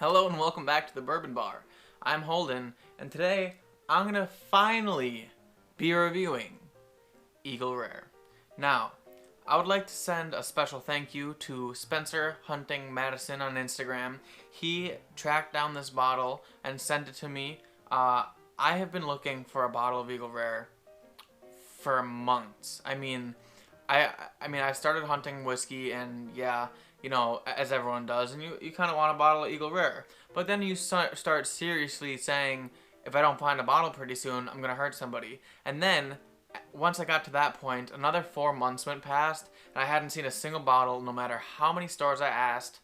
Hello and welcome back to the Bourbon Bar. I'm Holden, and today I'm gonna finally be reviewing Eagle Rare. Now, I would like to send a special thank you to Spencer Hunting Madison on Instagram. He tracked down this bottle and sent it to me. I have been looking for a bottle of Eagle Rare for months. I started hunting whiskey, and yeah, you know, as everyone does, and you kind of want a bottle of Eagle Rare. But then you start seriously saying, if I don't find a bottle pretty soon, I'm gonna hurt somebody. And then, once I got to that point, another 4 months went past, and I hadn't seen a single bottle, no matter how many stores I asked,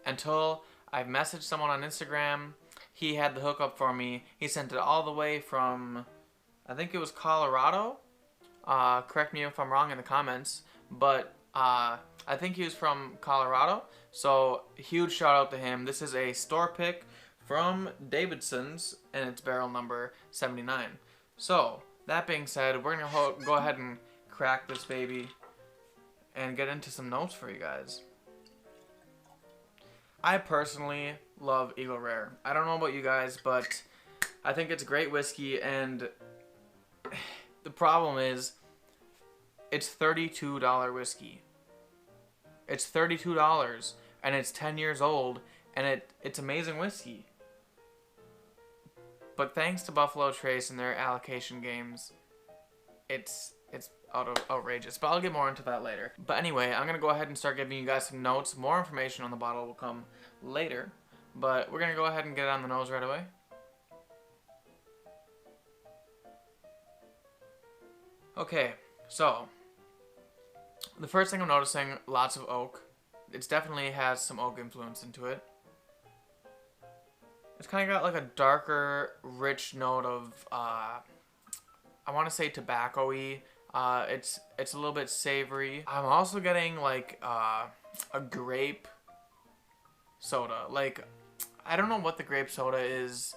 until I messaged someone on Instagram. He had the hookup for me. He sent it all the way from, I think it was Colorado. Correct me if I'm wrong in the comments, but I think he was from Colorado, so huge shout out to him. This is a store pick from Davidson's, and it's barrel number 79. So, that being said, we're going to go ahead and crack this baby and get into some notes for you guys. I personally love Eagle Rare. I don't know about you guys, but I think it's great whiskey, and the problem is it's $32 whiskey. It's $32, and it's 10 years old, and it's amazing whiskey. But thanks to Buffalo Trace and their allocation games, it's outrageous. But I'll get more into that later. But anyway, I'm gonna go ahead and start giving you guys some notes. More information on the bottle will come later, but we're gonna go ahead and get it on the nose right away. Okay, so the first thing I'm noticing, lots of oak. It definitely has some oak influence into it. It's kind of got like a darker, rich note of, I want to say tobacco-y. It's a little bit savory. I'm also getting like a grape soda. Like, I don't know what the grape soda is.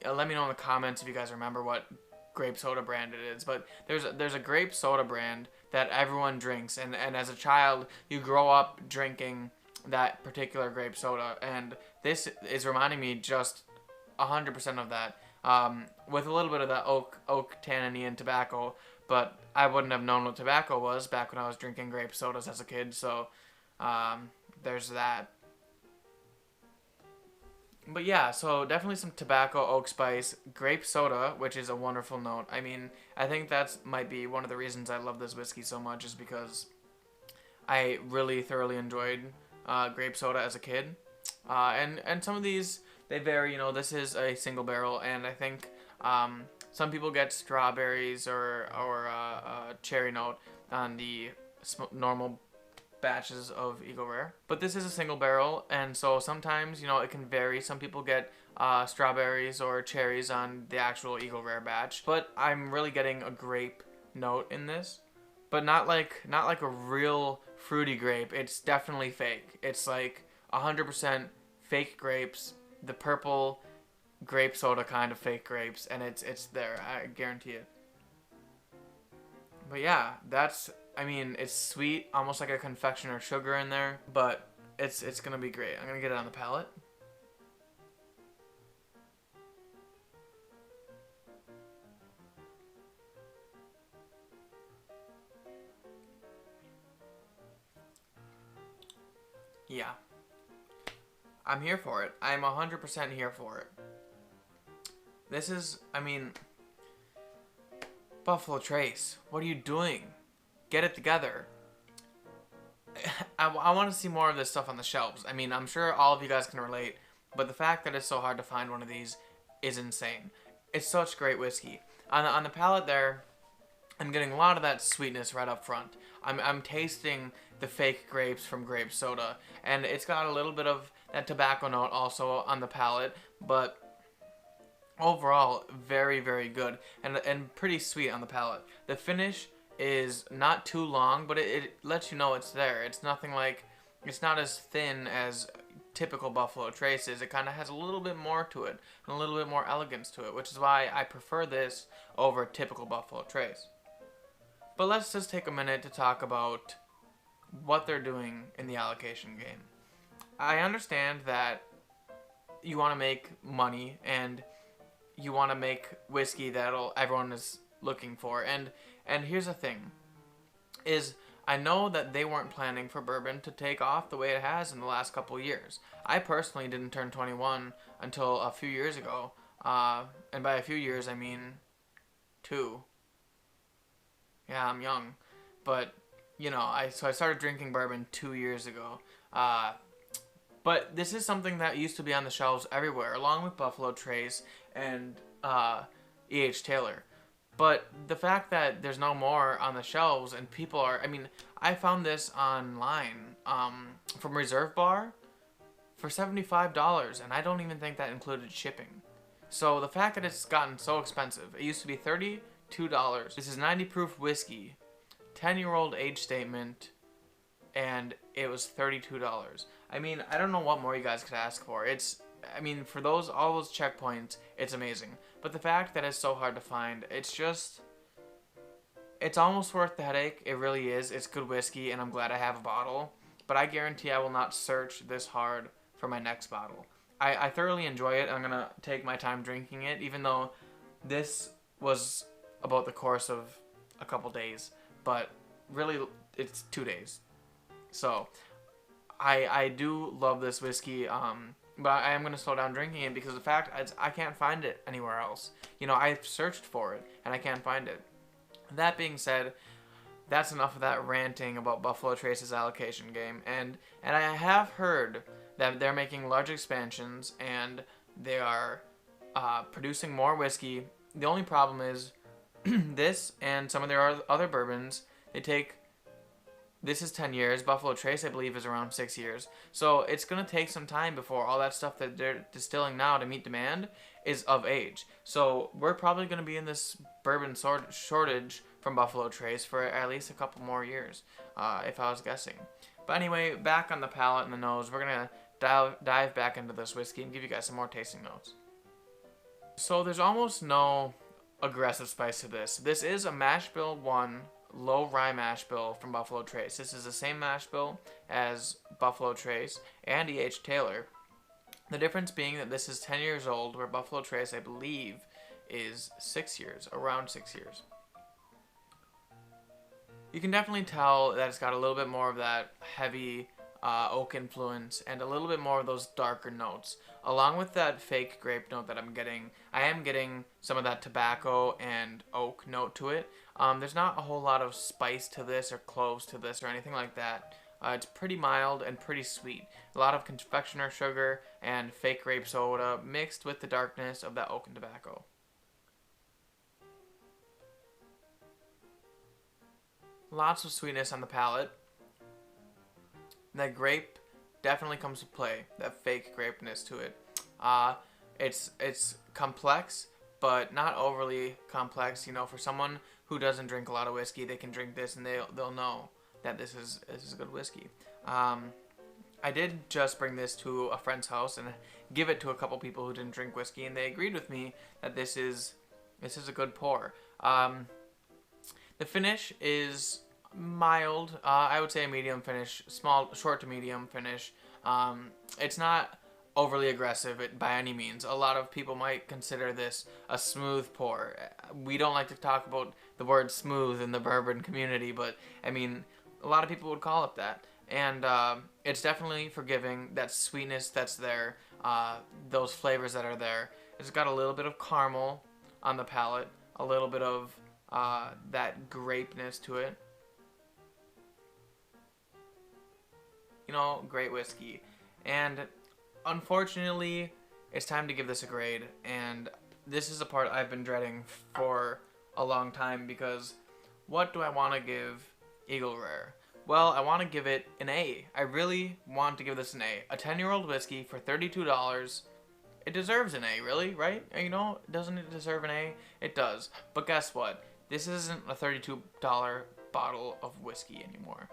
Let me know in the comments if you guys remember what grape soda brand it is, but there's a grape soda brand that everyone drinks, and as a child you grow up drinking that particular grape soda, and this is reminding me just 100% of that, with a little bit of that oak tanniny and tobacco, but I wouldn't have known what tobacco was back when I was drinking grape sodas as a kid, so there's that. But yeah, so definitely some tobacco, oak spice, grape soda, which is a wonderful note. I mean, I think that's might be one of the reasons I love this whiskey so much, is because I really thoroughly enjoyed grape soda as a kid. And some of these, they vary. You know, this is a single barrel, and I think some people get strawberries or a cherry note on the normal batches of Eagle Rare, but this is a single barrel, and so sometimes, you know, it can vary. Some people get strawberries or cherries on the actual Eagle Rare batch, but I'm really getting a grape note in this, but not like a real fruity grape. It's definitely fake. It's like 100% fake grapes, the purple grape soda kind of fake grapes, and it's there, I guarantee it. But yeah, I mean, it's sweet, almost like a confectioner sugar in there, but it's gonna be great. I'm gonna get it on the palate. Yeah, I'm here for it. I'm 100% here for it. This is, I mean, Buffalo Trace, what are you doing? Get it together. I want to see more of this stuff on the shelves. I mean, I'm sure all of you guys can relate, but the fact that it's so hard to find one of these is insane. It's such great whiskey. On the palate there, I'm getting a lot of that sweetness right up front. I'm tasting the fake grapes from grape soda, and it's got a little bit of that tobacco note also on the palate, but overall, very, very good, and pretty sweet on the palate. The finish is not too long, but it lets you know it's there. It's nothing like, it's not as thin as typical Buffalo Trace is. It kind of has a little bit more to it, and a little bit more elegance to it, which is why I prefer this over typical Buffalo Trace. But let's just take a minute to talk about what they're doing in the allocation game. I understand that you want to make money and you want to make whiskey that'll everyone is looking for. And here's the thing is I know that they weren't planning for bourbon to take off the way it has in the last couple years. I personally didn't turn 21 until a few years ago. And by a few years, I mean 2. Yeah, I'm young. But, you know, I started drinking bourbon 2 years ago. But this is something that used to be on the shelves everywhere, along with Buffalo Trace and E.H. Taylor. But the fact that there's no more on the shelves and people are, I mean, I found this online from Reserve Bar for $75, and I don't even think that included shipping. So the fact that it's gotten so expensive, it used to be $32. This is 90 proof whiskey, 10-year-old age statement, and it was $32. I mean, I don't know what more you guys could ask for. I mean, for all those checkpoints, it's amazing. But the fact that it's so hard to find, it's almost worth the headache. It really is. It's good whiskey, and I'm glad I have a bottle. But I guarantee I will not search this hard for my next bottle. I thoroughly enjoy it. I'm going to take my time drinking it, even though this was about the course of a couple days. But really, it's 2 days. So, I do love this whiskey, but I am going to slow down drinking it because of the fact I can't find it anywhere else. You know, I've searched for it, and I can't find it. That being said, that's enough of that ranting about Buffalo Trace's allocation game. And I have heard that they're making large expansions, and they are producing more whiskey. The only problem is this and some of their other bourbons, this is 10 years. Buffalo Trace, I believe, is around 6 years. So it's going to take some time before all that stuff that they're distilling now to meet demand is of age. So we're probably going to be in this bourbon shortage from Buffalo Trace for at least a couple more years, if I was guessing. But anyway, back on the palate and the nose, we're going to dive back into this whiskey and give you guys some more tasting notes. So there's almost no aggressive spice to this. This is a mash bill 1 low rye mash bill from Buffalo Trace. This is the same mash bill as Buffalo Trace and E.H. Taylor. The difference being that this is 10 years old, where Buffalo Trace, I believe, is 6 years, around 6 years. You can definitely tell that it's got a little bit more of that heavy oak influence and a little bit more of those darker notes. Along with that fake grape note that I'm getting, I am getting some of that tobacco and oak note to it. There's not a whole lot of spice to this or cloves to this or anything like that. It's pretty mild and pretty sweet. A lot of confectioner sugar and fake grape soda mixed with the darkness of that oak and tobacco. Lots of sweetness on the palate. That grape definitely comes to play. That fake grapeness to it. It's complex, but not overly complex. You know, for someone who doesn't drink a lot of whiskey, they can drink this and they'll know that this is good whiskey. I did just bring this to a friend's house and give it to a couple people who didn't drink whiskey, and they agreed with me that this is a good pour. The finish is mild. I would say a medium finish, short to medium finish. It's not overly aggressive by any means. A lot of people might consider this a smooth pour. We don't like to talk about the word smooth in the bourbon community, but I mean, a lot of people would call it that. And it's definitely forgiving. That sweetness that's there, those flavors that are there. It's got a little bit of caramel on the palate, a little bit of that grapeness to it. You know, great whiskey. And unfortunately, it's time to give this a grade. And this is a part I've been dreading for a long time, because what do I want to give Eagle Rare? Well, I want to give it an A. I really want to give this an A. A 10-year-old whiskey for $32. It deserves an A, really, right? You know, doesn't it deserve an A? It does. But guess what? This isn't a $32 bottle of whiskey anymore.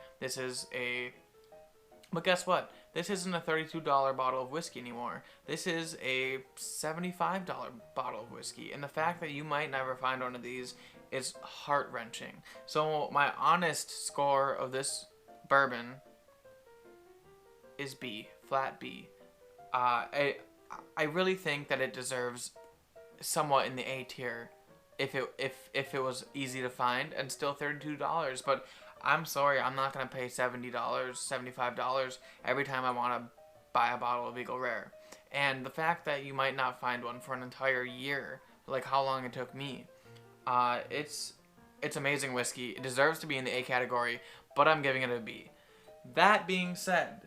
But guess what? This isn't a $32 bottle of whiskey anymore. This is a $75 bottle of whiskey. And the fact that you might never find one of these is heart-wrenching. So my honest score of this bourbon is B, flat B. I really think that it deserves somewhat in the A tier if it was easy to find and still $32. But I'm sorry, I'm not gonna pay $70, $75 every time I want to buy a bottle of Eagle Rare. And the fact that you might not find one for an entire year, like how long it took me, it's amazing whiskey. It deserves to be in the A category, but I'm giving it a B. That being said,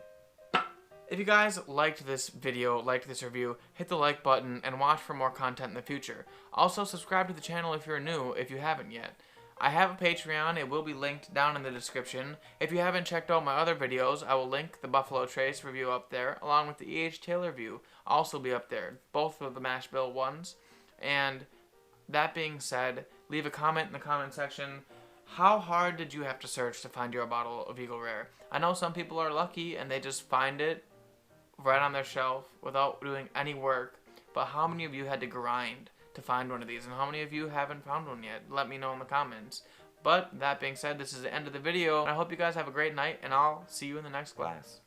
if you guys liked this video, liked this review, hit the like button and watch for more content in the future. Also, subscribe to the channel if you're new, if you haven't yet. I have a Patreon. It will be linked down in the description. If you haven't checked out my other videos, I will link the Buffalo Trace review up there, along with the E.H. Taylor review also be up there, both of the mash bill ones. And that being said, leave a comment in the comment section. How hard did you have to search to find your bottle of Eagle Rare? I know some people are lucky and they just find it right on their shelf without doing any work, but how many of you had to grind to find one of these, and how many of you haven't found one yet? Let me know in the comments. But that being said, this is the end of the video, and I hope you guys have a great night, and I'll see you in the next glass.